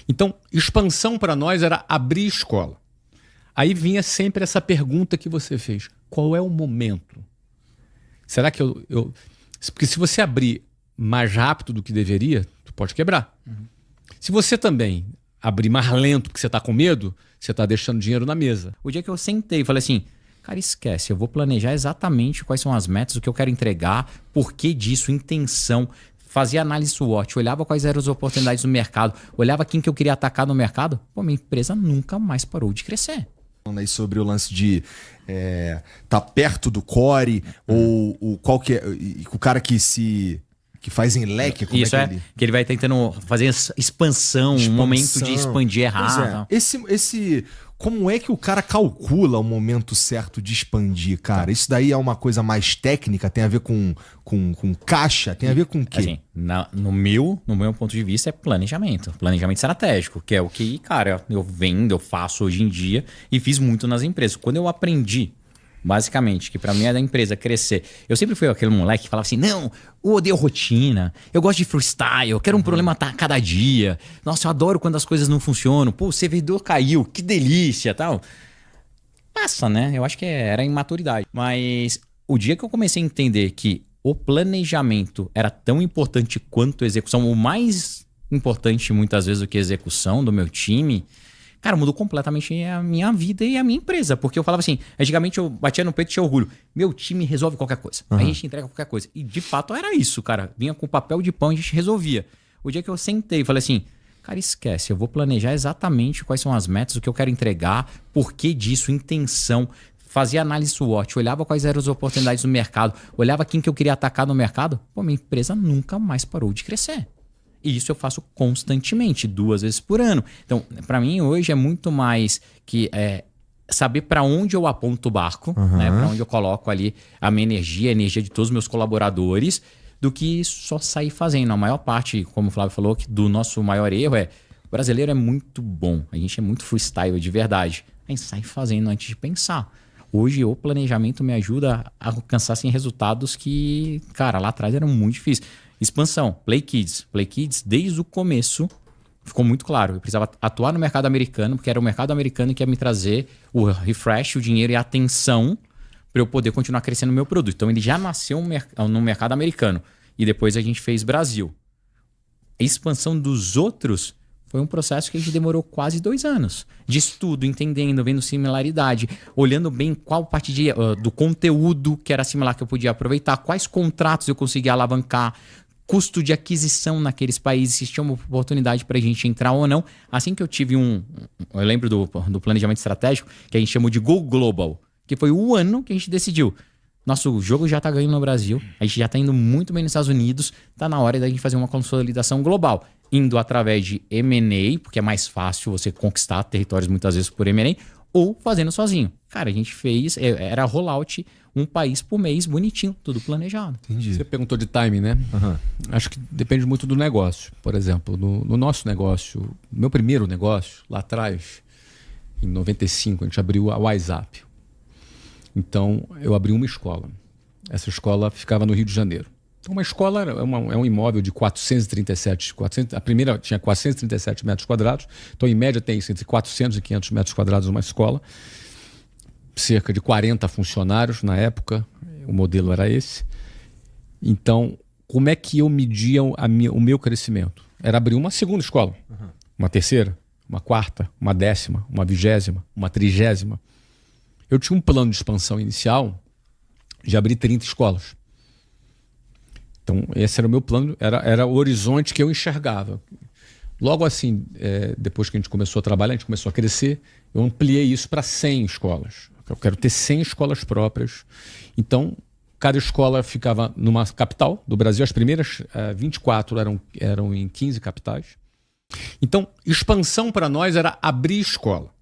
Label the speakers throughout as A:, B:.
A: Então, expansão para nós era abrir escola. Aí vinha sempre essa pergunta que você fez. Qual é o momento? Será que eu... Porque se você abrir mais rápido do que deveria, tu pode quebrar. Se você também abrir mais lento porque você está com medo, você está deixando dinheiro na mesa.
B: O dia que eu sentei e falei assim, cara, esquece, eu vou planejar exatamente quais são as metas, o que eu quero entregar, por que disso, intenção, fazia análise SWOT, olhava quais eram as oportunidades do mercado, olhava quem que eu queria atacar no mercado, pô, minha empresa nunca mais parou de crescer.
C: Aí sobre o lance de tá perto do core, ou qual que é o cara que faz em leque, como
B: isso
C: é que
B: que ele vai tentando fazer expansão, um momento de expandir errado.
C: Como é que o cara calcula o momento certo de expandir, cara? Isso daí é uma coisa mais técnica, tem a ver com caixa, tem a ver com o quê?
B: Assim, no meu ponto de vista é planejamento estratégico, que é o que, cara, eu faço hoje em dia e fiz muito nas empresas. Quando eu aprendi, basicamente, que pra mim é da empresa crescer. Eu sempre fui aquele moleque que falava assim, não, eu odeio rotina, eu gosto de freestyle, eu quero um problema a cada dia. Nossa, eu adoro quando as coisas não funcionam. Pô, o servidor caiu, que delícia, tal. Passa, né? Eu acho que era imaturidade. Mas o dia que eu comecei a entender que o planejamento era tão importante quanto a execução, o mais importante muitas vezes do que a execução do meu time, cara, mudou completamente a minha vida e a minha empresa. Porque eu falava assim, antigamente eu batia no peito e tinha orgulho. Meu time resolve qualquer coisa. A gente entrega qualquer coisa. E de fato era isso, cara. Vinha com papel de pão e a gente resolvia. O dia que eu sentei e falei assim, cara, esquece, eu vou planejar exatamente quais são as metas, o que eu quero entregar, por que disso, intenção. Fazia análise SWOT, olhava quais eram as oportunidades do mercado, olhava quem que eu queria atacar no mercado. Pô, minha empresa nunca mais parou de crescer. E isso eu faço constantemente, 2 vezes por ano. Então, para mim, hoje é muito mais que saber para onde eu aponto o barco, né? Para onde eu coloco ali a minha energia, a energia de todos os meus colaboradores, do que só sair fazendo. A maior parte, como o Flávio falou, que do nosso maior erro o brasileiro é muito bom, a gente é muito freestyle de verdade. A gente sai fazendo antes de pensar. Hoje o planejamento me ajuda a alcançar assim, resultados que, cara, lá atrás eram muito difíceis. Expansão, Play Kids. Play Kids, desde o começo, ficou muito claro. Eu precisava atuar no mercado americano, porque era o mercado americano que ia me trazer o refresh, o dinheiro e a atenção para eu poder continuar crescendo o meu produto. Então ele já nasceu no mercado americano. E depois a gente fez Brasil. A expansão dos outros foi um processo que a gente demorou quase 2 anos. De estudo, entendendo, vendo similaridade, olhando bem qual parte do conteúdo que era similar que eu podia aproveitar, quais contratos eu conseguia alavancar, custo de aquisição naqueles países, se tinha uma oportunidade para a gente entrar ou não. Assim que eu tive eu lembro do planejamento estratégico, que a gente chamou de Go Global, que foi o ano que a gente decidiu. Nosso jogo já está ganhando no Brasil, a gente já está indo muito bem nos Estados Unidos, está na hora da gente fazer uma consolidação global. Indo através de M&A, porque é mais fácil você conquistar territórios muitas vezes por M&A, ou fazendo sozinho. Cara, a gente fez, era rollout, um país por mês, bonitinho, tudo planejado.
A: Entendi. Você perguntou de timing, né? Acho que depende muito do negócio. Por exemplo, no nosso negócio, meu primeiro negócio, lá atrás, em 95, a gente abriu a WhatsApp. Então, eu abri uma escola. Essa escola ficava no Rio de Janeiro. Então, uma escola é um imóvel de 437... a primeira tinha 437 metros quadrados. Então, em média, tem entre 400 e 500 metros quadrados uma escola. Cerca de 40 funcionários na época. O modelo era esse. Então, como é que eu media o meu crescimento? Era abrir uma segunda escola. Uma terceira, uma quarta, uma 10ª, uma 20ª, uma 30ª. Eu tinha um plano de expansão inicial de abrir 30 escolas. Então, esse era o meu plano, era o horizonte que eu enxergava. Logo assim, depois que a gente começou a trabalhar, a gente começou a crescer, eu ampliei isso para 100 escolas. Eu quero ter 100 escolas próprias. Então, cada escola ficava numa capital do Brasil. As primeiras 24 eram em 15 capitais. Então, expansão para nós era abrir escola.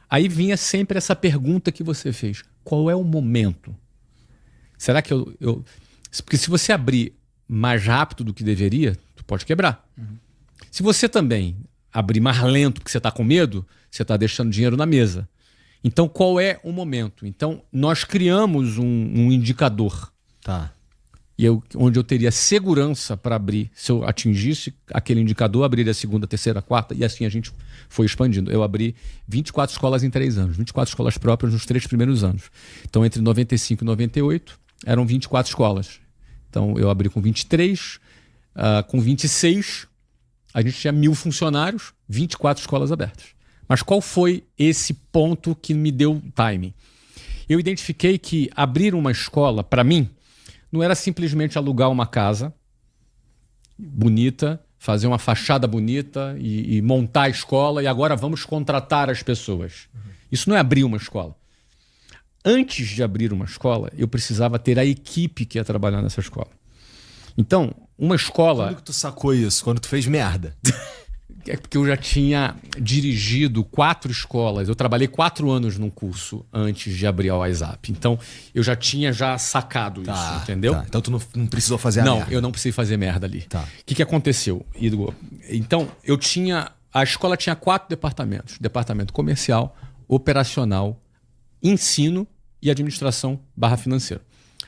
A: Aí vinha sempre essa pergunta que você fez. Qual é o momento? Será que porque se você abrir mais rápido do que deveria, tu pode quebrar. Se você também abrir mais lento porque você está com medo, você está deixando dinheiro na mesa. Então, qual é o momento? Então, nós criamos um indicador.
C: Tá.
A: onde eu teria segurança para abrir. Se eu atingisse aquele indicador, abriria a segunda, terceira, quarta, e assim a gente foi expandindo. Eu abri 24 escolas em 3 anos, 24 escolas próprias nos 3 primeiros anos. Então, entre 95 e 98, eram 24 escolas. Então, eu abri com 23, com 26, a gente tinha 1.000 funcionários, 24 escolas abertas. Mas qual foi esse ponto que me deu timing? Eu identifiquei que abrir uma escola, para mim, não era simplesmente alugar uma casa bonita, fazer uma fachada bonita e montar a escola e agora vamos contratar as pessoas. Isso não é abrir uma escola. Antes de abrir uma escola, eu precisava ter a equipe que ia trabalhar nessa escola. Então, uma escola...
C: Quando que tu sacou isso? Quando tu fez merda?
A: É porque eu já tinha dirigido 4 escolas. Eu trabalhei 4 anos num curso antes de abrir a WhatsApp. Então, eu já tinha sacado isso, entendeu?
C: Tá. Então, tu não precisou fazer a merda.
A: Não, eu não precisei fazer merda ali.
C: Tá.
A: O que aconteceu, Igor? Então, a escola tinha 4 departamentos. Departamento comercial, operacional, ensino e administração /financeiro.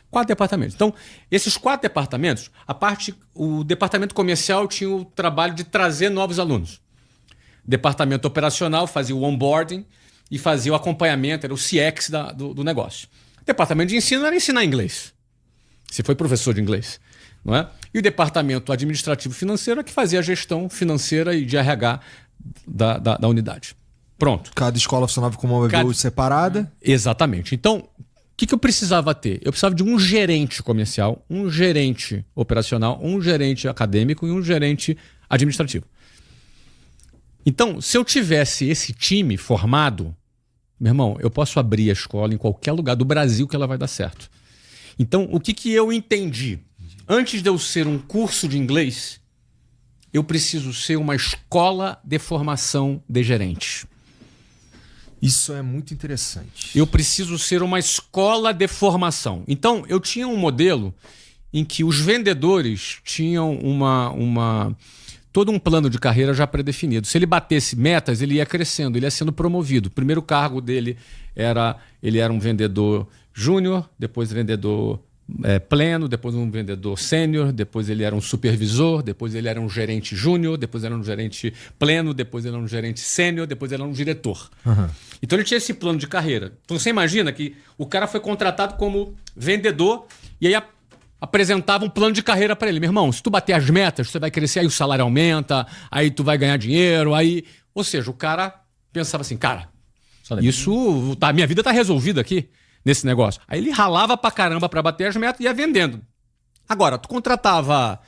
A: 4 departamentos. Então, esses 4 departamentos, o departamento comercial tinha o trabalho de trazer novos alunos. Departamento operacional fazia o onboarding e fazia o acompanhamento, era o CX do negócio. Departamento de ensino era ensinar inglês. Você foi professor de inglês, não é? E o departamento administrativo financeiro é que fazia a gestão financeira e de RH da unidade. Pronto.
C: Cada escola funcionava com uma web separada.
A: Exatamente. Então, o que eu precisava ter? Eu precisava de um gerente comercial, um gerente operacional, um gerente acadêmico e um gerente administrativo. Então, se eu tivesse esse time formado, meu irmão, eu posso abrir a escola em qualquer lugar do Brasil que ela vai dar certo. Então, o que eu entendi? Antes de eu ser um curso de inglês, eu preciso ser uma escola de formação de gerentes.
C: Isso é muito interessante.
A: Eu preciso ser uma escola de formação. Então, eu tinha um modelo em que os vendedores tinham todo um plano de carreira já pré-definido. Se ele batesse metas, ele ia crescendo, ele ia sendo promovido. O primeiro cargo dele ele era um vendedor júnior, depois vendedor pleno, depois um vendedor sênior, depois ele era um supervisor, depois ele era um gerente júnior, depois ele era um gerente pleno, depois ele era um gerente sênior, depois ele era um diretor. Uhum. Então ele tinha esse plano de carreira. Então você imagina que o cara foi contratado como vendedor e aí apresentava um plano de carreira para ele. Meu irmão, se tu bater as metas, você vai crescer, aí o salário aumenta, aí tu vai ganhar dinheiro, aí... Ou seja, o cara pensava assim, cara, minha vida tá resolvida aqui. Nesse negócio. Aí ele ralava pra caramba pra bater as metas e ia vendendo. Agora, tu contratava...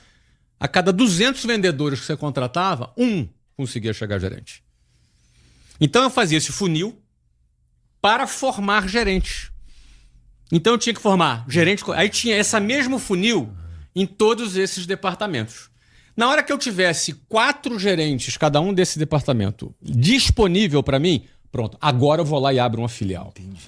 A: A cada 200 vendedores que você contratava, um conseguia chegar gerente. Então eu fazia esse funil para formar gerentes. Então eu tinha que formar gerente... Aí tinha esse mesmo funil em todos esses departamentos. Na hora que eu tivesse 4 gerentes, cada um desse departamento, disponível para mim, pronto, agora eu vou lá e abro uma filial. Entendi.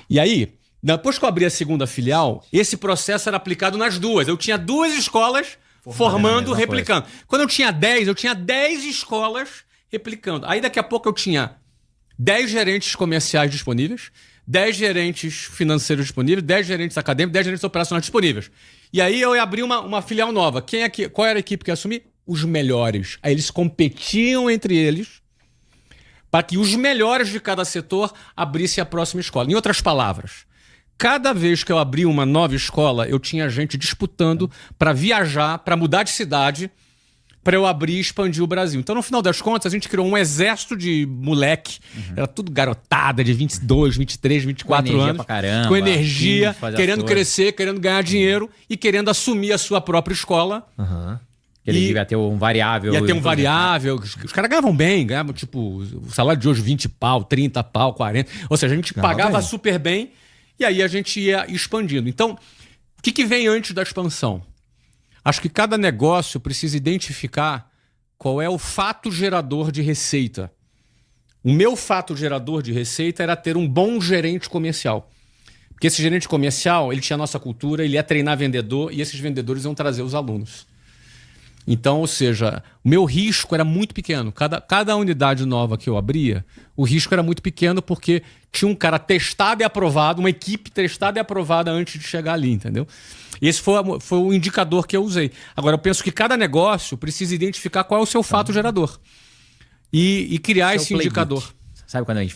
A: E aí... Depois que eu abri a segunda filial, esse processo era aplicado nas 2. Eu tinha 2 escolas formando, replicando. Quando eu tinha 10, eu tinha 10 escolas replicando. Aí daqui a pouco eu tinha 10 gerentes comerciais disponíveis, 10 gerentes financeiros disponíveis, 10 gerentes acadêmicos, 10 gerentes operacionais disponíveis. E aí eu ia abrir uma filial nova. Qual era a equipe que ia assumir? Os melhores. Aí eles competiam entre eles para que os melhores de cada setor abrissem a próxima escola. Em outras palavras... Cada vez que eu abri uma nova escola, eu tinha gente disputando para viajar, para mudar de cidade, para eu abrir e expandir o Brasil. Então, no final das contas, a gente criou um exército de moleque. Era tudo garotada de 22, 23, 24 anos.
B: Com
A: energia, querendo crescer, querendo ganhar dinheiro e querendo assumir a sua própria escola.
B: Ele devia ter um variável.
A: Ia ter um variável. Os caras ganhavam bem, ganhavam tipo o salário de hoje 20 pau, 30 pau, 40. Ou seja, a gente pagava super bem. E aí a gente ia expandindo. Então, o que vem antes da expansão? Acho que cada negócio precisa identificar qual é o fato gerador de receita. O meu fato gerador de receita era ter um bom gerente comercial. Porque esse gerente comercial, ele tinha a nossa cultura, ele ia treinar vendedor e esses vendedores iam trazer os alunos. Então, ou seja, o meu risco era muito pequeno. Cada unidade nova que eu abria, o risco era muito pequeno porque tinha um cara testado e aprovado, uma equipe testada e aprovada antes de chegar ali, entendeu? E esse foi o indicador que eu usei. Agora, eu penso que cada negócio precisa identificar qual é o seu fato gerador. E criar esse indicador.
B: Sabe quando a gente